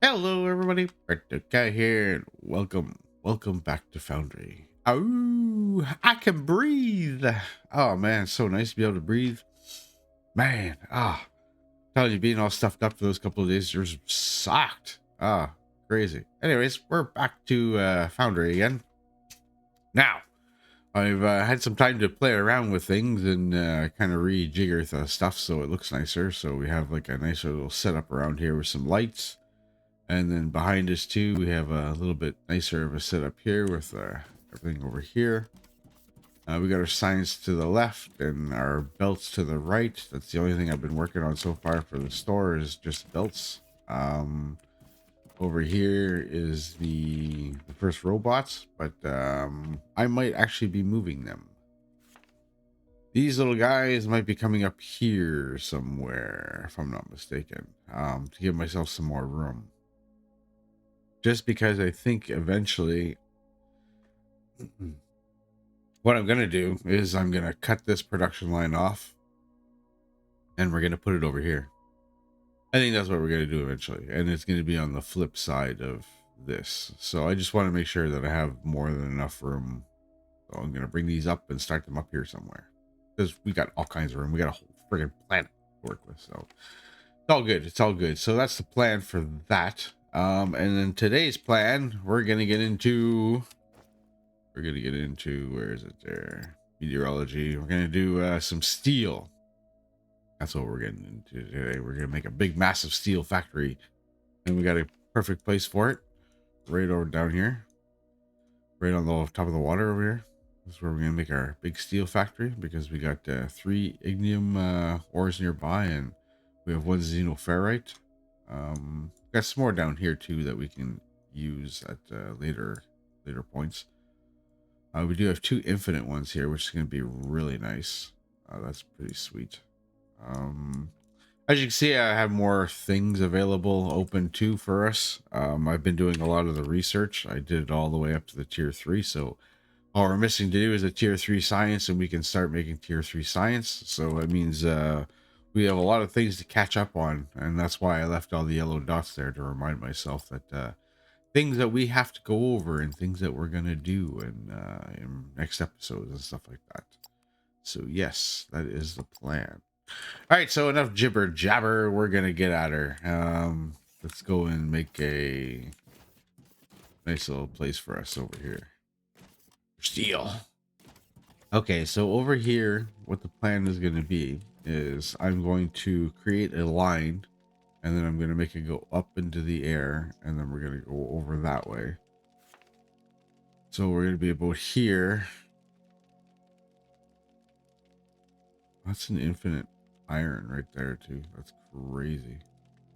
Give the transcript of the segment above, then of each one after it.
Hello, everybody. Burnedoutguy here, and welcome back to Foundry. Oh, I can breathe. Oh man, it's so nice to be able to breathe. Man, telling you, being all stuffed up for those couple of days just sucked. Crazy. Anyways, we're back to Foundry again. Now, I've had some time to play around with things and kind of rejigger the stuff so it looks nicer. So we have like a nicer little setup around here with some lights. And then behind us too, we have a little bit nicer of a setup here with everything over here. We got our signs to the left and our belts to the right. That's the only thing I've been working on so far for the store is just belts. Over here is the first robots, but I might actually be moving them. These little guys might be coming up here somewhere, if I'm not mistaken, to give myself some more room. Just because I think eventually what I'm going to do is I'm going to cut this production line off and we're going to put it over here. I think that's what we're going to do eventually. And it's going to be on the flip side of this. So I just want to make sure that I have more than enough room. So I'm going to bring these up and start them up here somewhere. Because we got all kinds of room. We got a whole friggin' planet to work with. So it's all good. It's all good. So that's the plan for that. And then today's plan, we're going to get into where is it there, meteorology. We're gonna do some steel. That's what we're getting into today. We're gonna make a big massive steel factory, and we got a perfect place for it right over down here, right on the top of the water over here. This is where we're gonna make our big steel factory, because we got 3 ignium ores nearby, and we have 1 xenoferrite. Got some more down here too that we can use at later points. We do have 2 infinite ones here, which is going to be really nice. That's pretty sweet. As you can see, I have more things available open too for us. I've been doing a lot of the research. I did it all the way up to the tier 3. So all we're missing to do is a tier 3 science, and we can start making tier 3 science. So it means we have a lot of things to catch up on. And that's why I left all the yellow dots there, to remind myself that things that we have to go over and things that we're gonna do in next episodes and stuff like that. So yes, that is the plan. All right, so enough jibber jabber. We're gonna get at her. Let's go and make a nice little place for us over here. Steel. Okay, so over here, what the plan is going to be is I'm going to create a line, and then I'm going to make it go up into the air, and then we're going to go over that way. So we're going to be about here. That's an infinite iron right there too. That's crazy.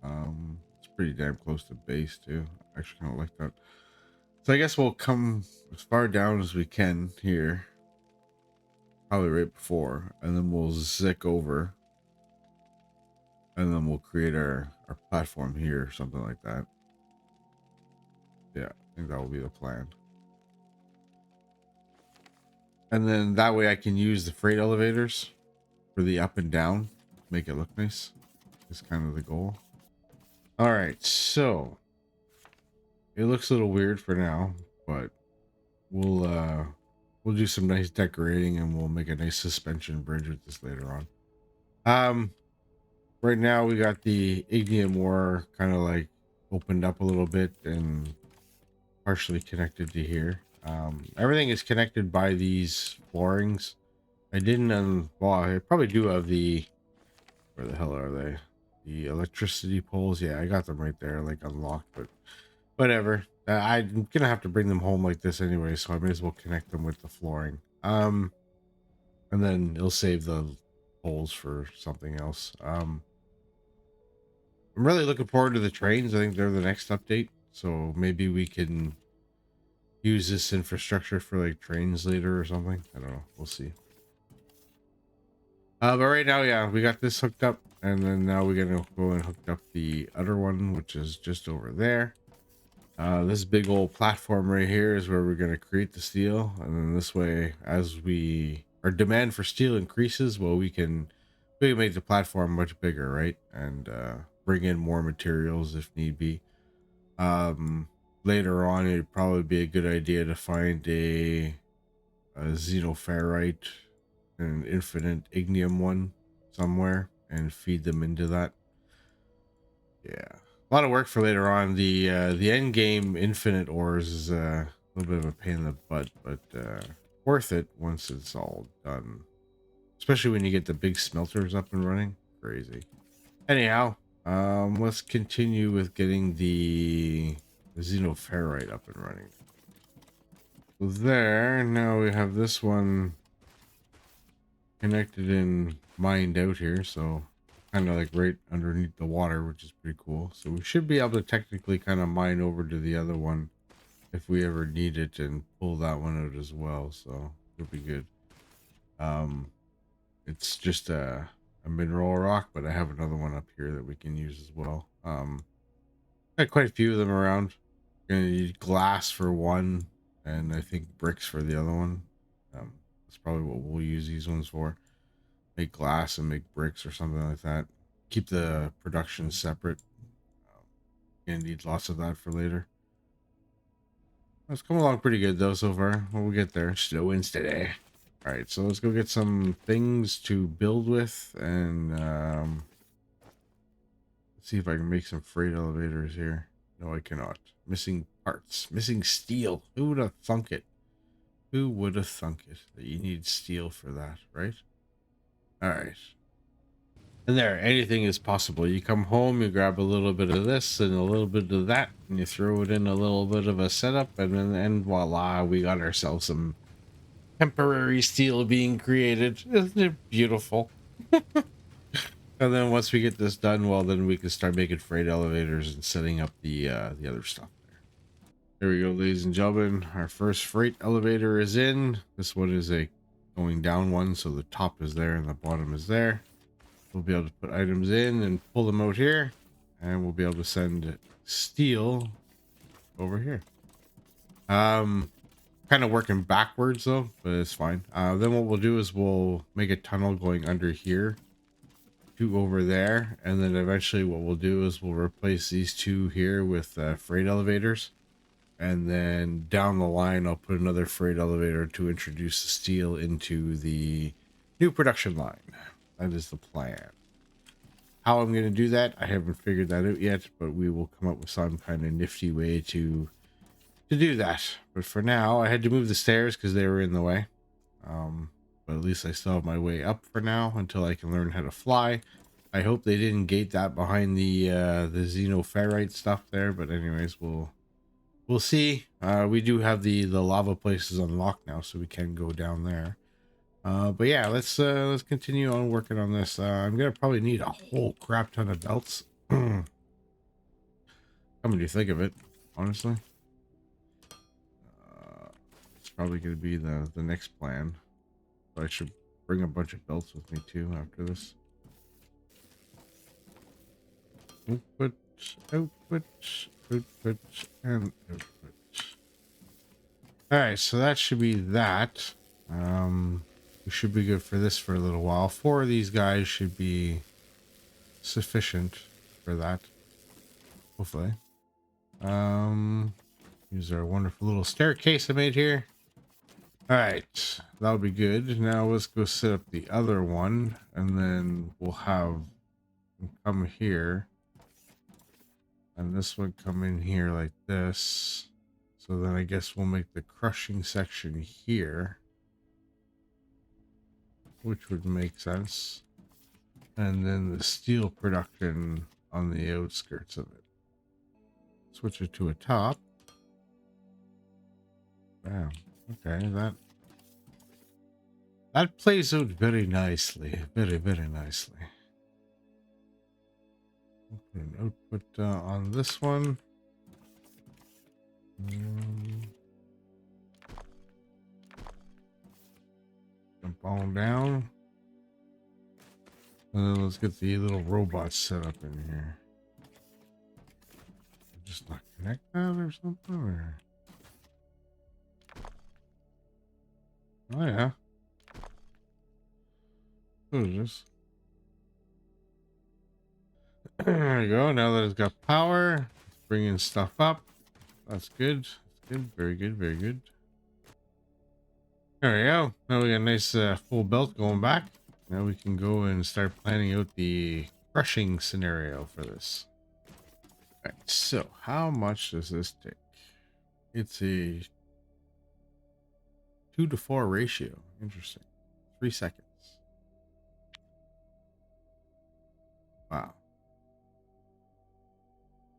It's pretty damn close to base too. I actually kind of like that. So I guess we'll come as far down as we can here, probably right before, and then we'll zick over, and then we'll create our platform here, something like that. Yeah, I think that will be the plan. And then that way I can use the freight elevators for the up and down, make it look nice. Is kind of the goal. All right, so it looks a little weird for now, but we'll do some nice decorating, and we'll make a nice suspension bridge with this later on. Right now we got the ignium ore kind of like opened up a little bit and partially connected to here. Everything is connected by these floorings. I didn't well, I probably do have the, where the hell are they? The electricity poles. Yeah, I got them right there, like unlocked, but whatever. I'm gonna have to bring them home like this anyway, so I may as well connect them with the flooring. And then it'll save the poles for something else. I'm really looking forward to the trains. I think they're the next update, so maybe we can use this infrastructure for like trains later or something. I don't know. We'll see. But right now, yeah, we got this hooked up, and then now we're gonna go and hook up the other one, which is just over there. This big old platform right here is where we're gonna create the steel, and then this way, as our demand for steel increases, well, we can make the platform much bigger, right? And bring in more materials if need be. Later on, it'd probably be a good idea to find a xenoferrite and an infinite ignium one somewhere and feed them into that. Yeah, a lot of work for later on. The end game infinite ores is a little bit of a pain in the butt, but worth it once it's all done. Especially when you get the big smelters up and running. Crazy. Anyhow, let's continue with getting the xenoferrite up and running. So there, now we have this one connected and mined out here, so kind of like right underneath the water, which is pretty cool. So we should be able to technically kind of mine over to the other one if we ever need it and pull that one out as well. So it'll be good. It's just a mineral rock, but I have another one up here that we can use as well. Got quite a few of them around. Gonna need glass for one, and I think bricks for the other one. That's probably what we'll use these ones for. Make glass and make bricks or something like that. Keep the production separate. Gonna need lots of that for later. It's come along pretty good though so far. We'll get there. Snow winds today. All right, so let's go get some things to build with, and let's see if I can make some freight elevators here. No, I cannot. Missing parts. Missing steel. Who would have thunk it? Who would have thunk it that you need steel for that, right? All right. And there, anything is possible. You come home, you grab a little bit of this and a little bit of that, and you throw it in a little bit of a setup, and voila, we got ourselves some temporary steel being created. Isn't it beautiful? And then once we get this done, well, then we can start making freight elevators and setting up the other stuff there. There we go, ladies and gentlemen. Our first freight elevator is in. This one is a going down one, so the top is there and the bottom is there. We'll be able to put items in and pull them out here, and we'll be able to send steel over here. Kind of working backwards though, but it's fine. Then what we'll do is we'll make a tunnel going under here to over there, and then eventually what we'll do is we'll replace these two here with freight elevators, and then down the line I'll put another freight elevator to introduce the steel into the new production line. That is the plan. How I'm going to do that, I haven't figured that out yet, but we will come up with some kind of nifty way to do that. But for now, I had to move the stairs because they were in the way. But at least I still have my way up for now until I can learn how to fly. I hope they didn't gate that behind the xenoferrite stuff there, but anyways, we'll see. We do have the lava places unlocked now, so we can go down there. But yeah, let's continue on working on this. I'm gonna probably need a whole crap ton of belts. Come when you think of it, honestly, it's probably gonna be the next plan. But I should bring a bunch of belts with me too after this. Output, output, output, and output. All right, so that should be that. We should be good for this for a little while. 4 of these guys should be sufficient for that. Hopefully. Use our wonderful little staircase I made here. All right, that'll be good. Now let's go set up the other one, and then we'll have them come here, and this one come in here like this. So then I guess we'll make the crushing section here, which would make sense. And then the steel production on the outskirts of it. Switch it to a top. Wow. Okay, that plays out very nicely. Very, very nicely. Put an output on this one. Jump on down. And then let's get the little robots set up in here. Just not connect that or something? Or... Oh yeah. What is this? There you go. Now that it's got power, let's bringing stuff up. That's good. That's good. Very good. Very good. There we go. Now we got a nice full belt going back. Now we can go and start planning out the crushing scenario for this. All right, so how much does this take? It's a 2-to-4 ratio. Interesting. 3 seconds. Wow.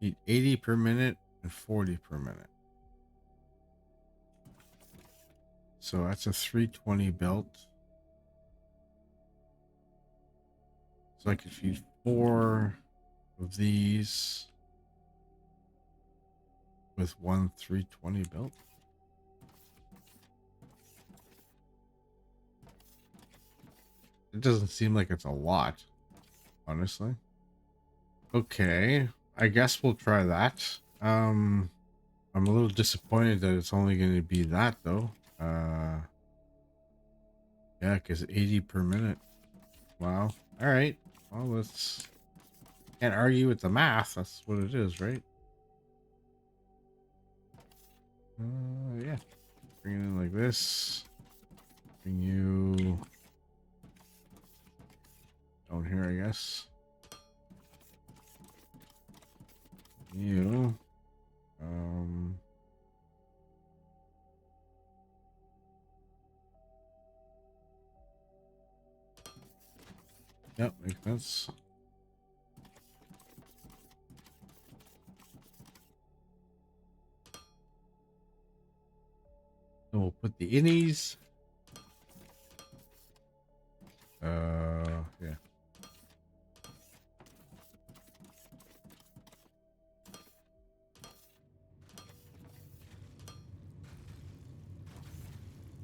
Need 80 per minute and 40 per minute. So that's a 320 belt. So I could feed 4 of these with one 320 belt. It doesn't seem like it's a lot, honestly. Okay, I guess we'll try that. I'm a little disappointed that it's only going to be that though. Yeah, because 80 per minute. Wow. All right. Well, let's can't argue with the math. That's what it is, right? Yeah. Bring it in like this. Bring you down here, I guess. You. Yep, makes sense. So we'll put the innies. Yeah.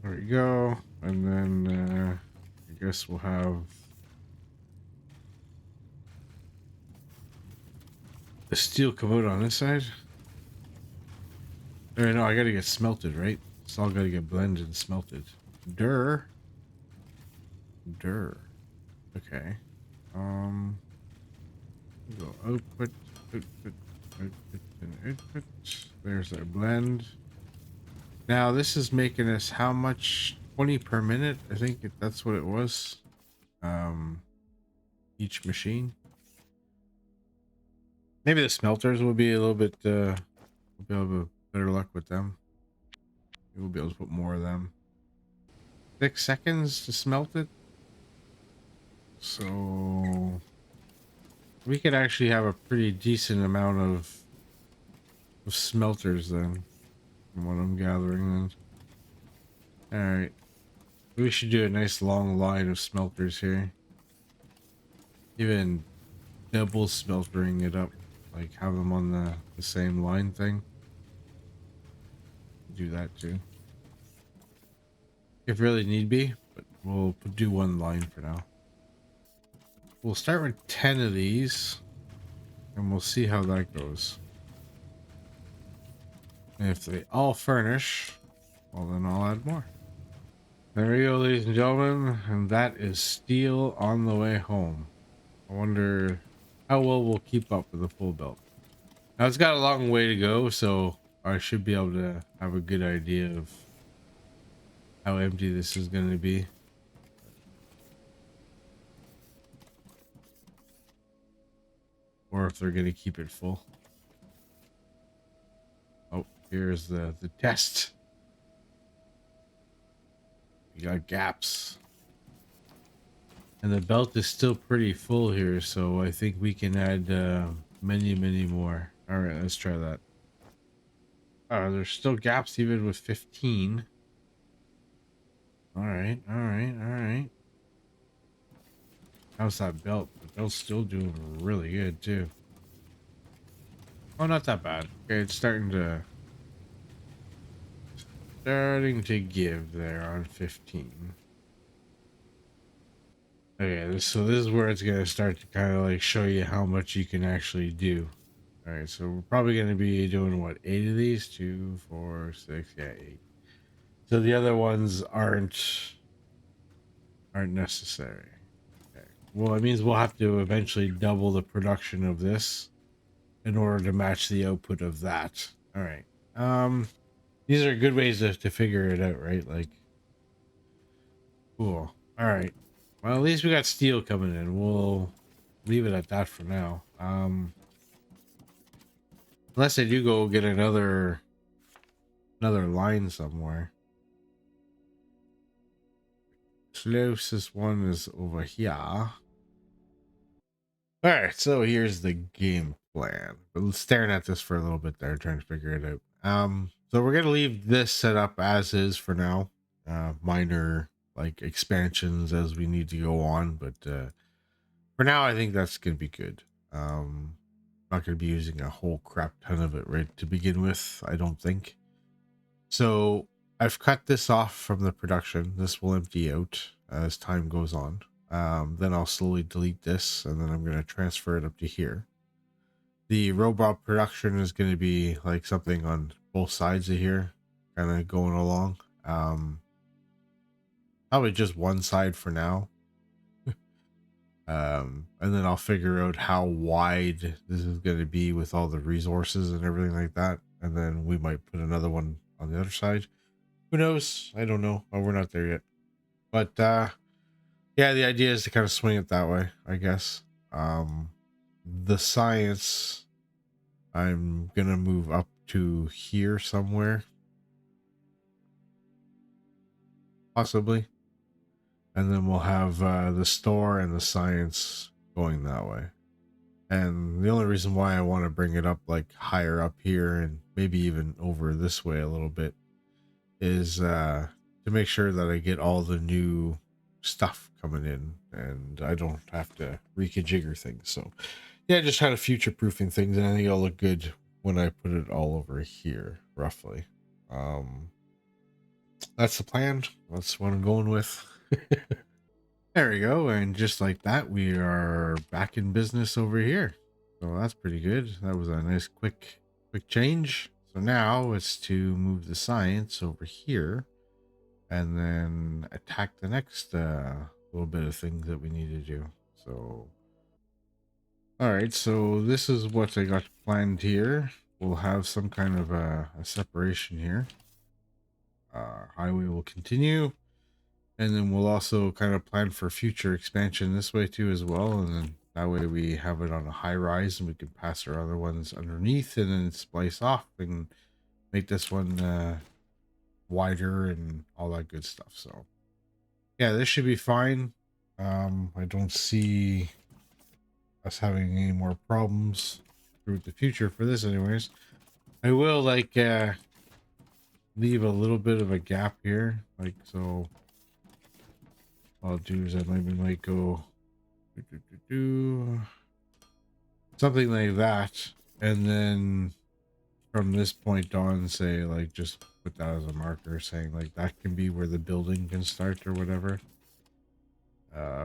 There we go. And then I guess we'll have the steel come out on this side. Or no, I gotta get smelted, right? It's all gotta get blended and smelted. Durr. Okay. Go output, output, output, and output. There's our blend. Now this is making us how much? 20 per minute? I think that's what it was. Each machine. Maybe the smelters will be a little bit we'll be able to have better luck with them. We'll be able to put more of them. 6 seconds to smelt it. So we could actually have a pretty decent amount of smelters then, from what I'm gathering then. Alright. We should do a nice long line of smelters here. Even double smeltering it up. Like have them on the same line thing. Do that too. If really need be, but we'll do one line for now. We'll start with 10 of these and we'll see how that goes. And if they all furnish, well then I'll add more. There we go, ladies and gentlemen, and that is steel on the way home. I wonder how well we'll keep up with the full belt. Now it's got a long way to go, so I should be able to have a good idea of how empty this is going to be. Or if they're going to keep it full. Oh, here's the test. We got gaps. And the belt is still pretty full here, so I think we can add many more. All right, let's try that. There's still gaps even with 15. All right. How's that belt? The belt's still doing really good too. Oh, not that bad. Okay, it's starting to give there on 15. Okay, so this is where it's gonna start to kind of like show you how much you can actually do. All right, so we're probably gonna be doing what, 8 of these? 2, 4, 6, yeah, 8. So the other ones aren't necessary. Okay. Well, it means we'll have to eventually double the production of this. in order to match the output of that. All right. These are good ways to figure it out, right? Like, cool. All right. Well, at least we got steel coming in. We'll leave it at that for now. Unless I do go get another line somewhere. Closest one is over here. All right, so here's the game plan. Been staring at this for a little bit there, trying to figure it out. So we're gonna leave this set up as is for now. Minor like expansions as we need to go on, but for now I think that's gonna be good. Not gonna be using a whole crap ton of it right to begin with, I don't think. So I've cut this off from the production. This will empty out as time goes on. Then I'll slowly delete this, and then I'm going to transfer it up to here. The robot production is going to be like something on both sides of here, kind of going along. Probably just one side for now. And then I'll figure out how wide this is going to be with all the resources and everything like that. And then we might put another one on the other side. Who knows? I don't know. Oh, we're not there yet. But yeah, the idea is to kind of swing it that way, I guess. The science, I'm gonna move up to here somewhere, possibly, and then we'll have the store and the science going that way. And the only reason why I want to bring it up like higher up here and maybe even over this way a little bit is to make sure that I get all the new stuff coming in and I don't have to reconfigure things. So yeah, just kind of future proofing things, and I think it'll look good when I put it all over here roughly. That's the plan. That's what I'm going with. There we go. And just like that, we are back in business over here. So that's pretty good. That was a nice quick change. So now it's to move the science over here and then attack the next little bit of things that we need to do. So all right, so this is what I got planned here. We'll have some kind of a separation here. Highway will continue, and then we'll also kind of plan for future expansion this way too as well, and then that way we have it on a high rise and we can pass our other ones underneath and then splice off and make this one wider and all that good stuff. So yeah, this should be fine. I don't see us having any more problems through the future for this anyways. I will like leave a little bit of a gap here, like so. What I'll do is I maybe might go something like that, and then from this point on say like just put that as a marker saying like that can be where the building can start or whatever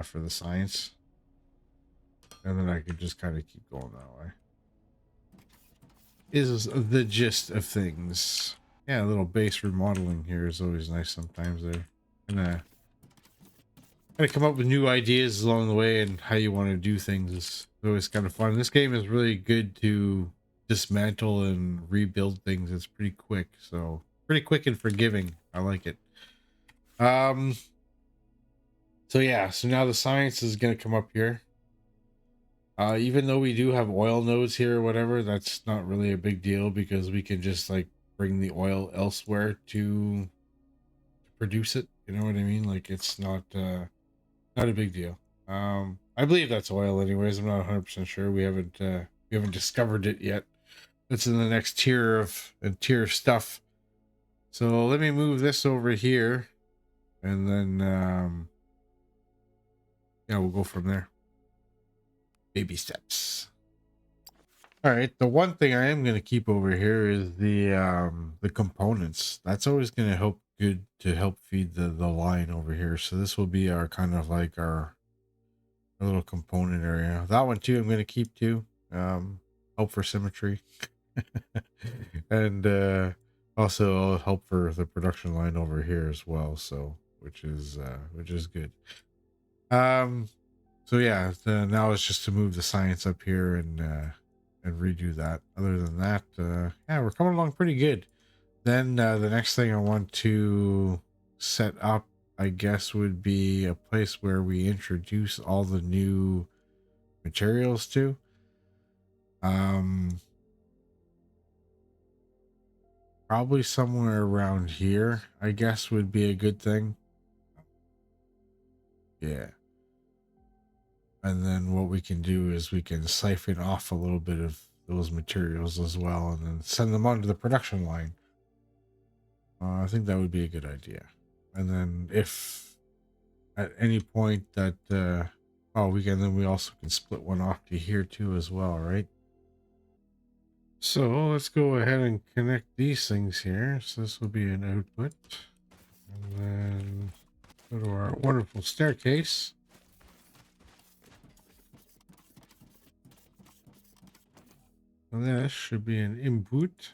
for the science, and then I could just kind of keep going that way. Is the gist of things. Yeah, a little base remodeling here is always nice sometimes. They're gonna come up with new ideas along the way, and how you want to do things is always kind of fun. This game is really good to dismantle and rebuild things. It's pretty quick, so pretty quick and forgiving. I like it. So yeah, so now the science is gonna come up here. Even though we do have oil nodes here or whatever, that's not really a big deal because we can just like bring the oil elsewhere to produce it. You know what I mean? Like it's not a big deal. I believe that's oil anyways. I'm not 100% sure. We haven't discovered it yet. It's in the next tier of stuff. So let me move this over here, and then yeah, we'll go from there. Baby steps. All right, the one thing I am going to keep over here is the components. That's always going to help feed the line over here. So this will be our kind of like our little component area. That one too I'm going to keep too. Help for symmetry. And also I'll help for the production line over here as well, so which is good. So yeah, now it's just to move the science up here and and redo that. Other than that, yeah, we're coming along pretty good. Then the next thing I want to set up, I guess, would be a place where we introduce all the new materials to. Probably somewhere around here, I guess, would be a good thing. Yeah. And then what we can do is we can siphon off a little bit of those materials as well and then send them onto the production line. I think that would be a good idea. And then if at any point that oh, we also can split one off to here too as well, right? So let's go ahead and connect these things here. So this will be an output, and then go to our wonderful staircase. And this should be an input.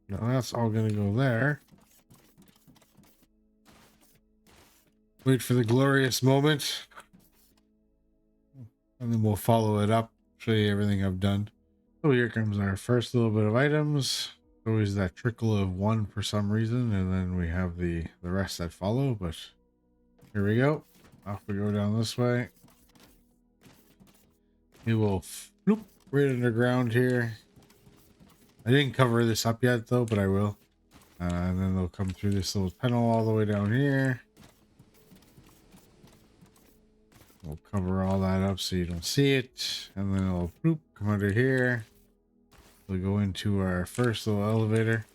Now that's all going to go there. Wait for the glorious moment. And then we'll follow it up, show you everything I've done. So here comes our first little bit of items. Always that trickle of one for some reason, and then we have the rest that follow. But here we go. Off we go down this way. We will floop right underground here. I didn't cover this up yet though, but I will. And then they'll come through this little tunnel all the way down here. We'll cover all that up so you don't see it. And then it'll bloop, come under here. We'll go into our first little elevator.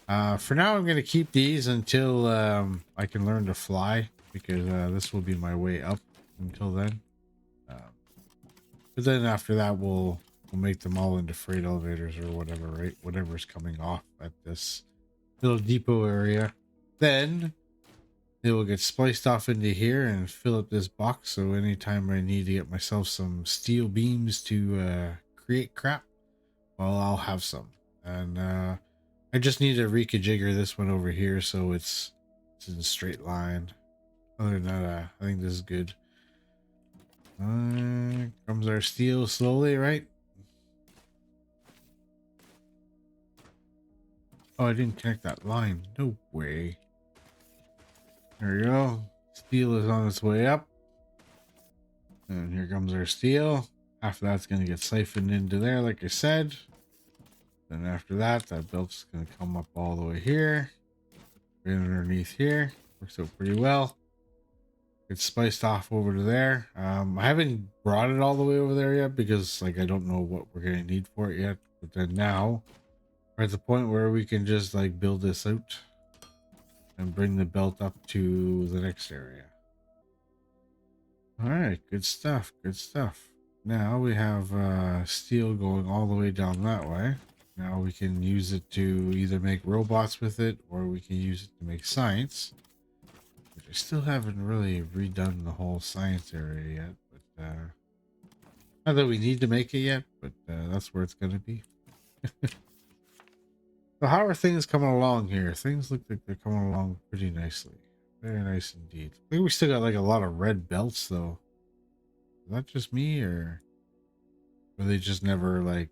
For now, I'm going to keep these until I can learn to fly, because this will be my way up until then. But then after that, we'll make them all into freight elevators or whatever, right? Whatever's coming off at this little depot area. Then they will get spliced off into here and fill up this box. So anytime I need to get myself some steel beams to create crap, well, I'll have some. And I just need to reconfigure this one over here so it's in a straight line. Other than that, I think this is good. Comes our steel slowly, right? Oh, I didn't connect that line. No way. There we go. Steel is on its way up. And here comes our steel. After that's going to get siphoned into there, like I said. Then after that, that belt's going to come up all the way here. Right underneath here. Works out pretty well. It's spiced off over to there. I haven't brought it all the way over there yet because like I don't know what we're going to need for it yet. But then now we're at the point where we can just like build this out and bring the belt up to the next area. All right, good stuff. Good stuff. Now we have steel going all the way down that way. Now we can use it to either make robots with it, or we can use it to make science. Which I still haven't really redone the whole science area yet, but not that we need to make it yet, but that's where it's going to be. So how are things coming along here? Things look like they're coming along pretty nicely. Very nice indeed. I think we still got like a lot of red belts though. Is that just me, or were they just never like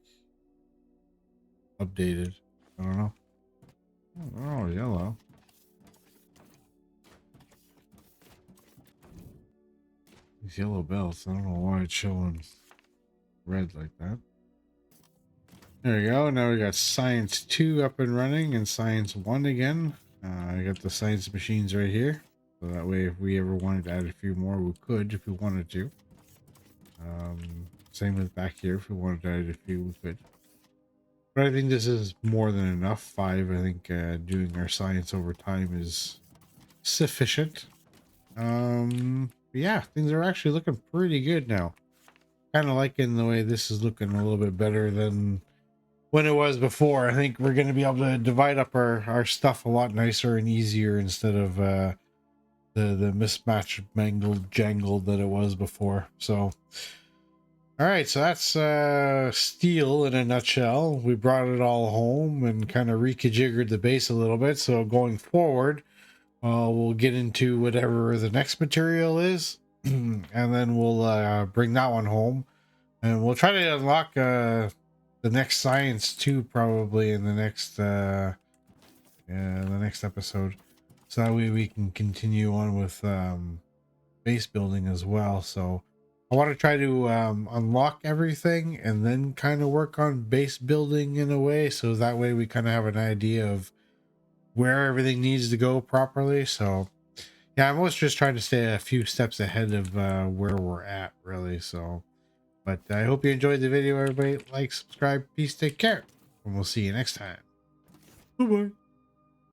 updated? I don't know. Oh, yellow. These yellow belts, I don't know why it's showing red like that. There we go. Now we got Science 2 up and running and Science 1 again. I got the science machines right here. So that way if we ever wanted to add a few more, we could if we wanted to. Same with back here. If we wanted to add a few, we could. But I think this is more than enough. 5, I think doing our science over time is sufficient. Yeah, things are actually looking pretty good now. Kind of liking the way this is looking a little bit better than when it was before. I think we're going to be able to divide up our stuff a lot nicer and easier instead of the mismatched, mangled, jangled that it was before. So, all right, so that's steel in a nutshell. We brought it all home and kind of reconfigured the base a little bit. So going forward, we'll get into whatever the next material is, and then we'll bring that one home. And we'll try to unlock the next science too, probably in the next episode, so that way we can continue on with base building as well. So I want to try to unlock everything and then kind of work on base building in a way, so that way we kind of have an idea of where everything needs to go properly. So yeah, I'm always just trying to stay a few steps ahead of where we're at, really. So, but I hope you enjoyed the video, everybody. Like, subscribe, peace, take care, and we'll see you next time. Bye bye.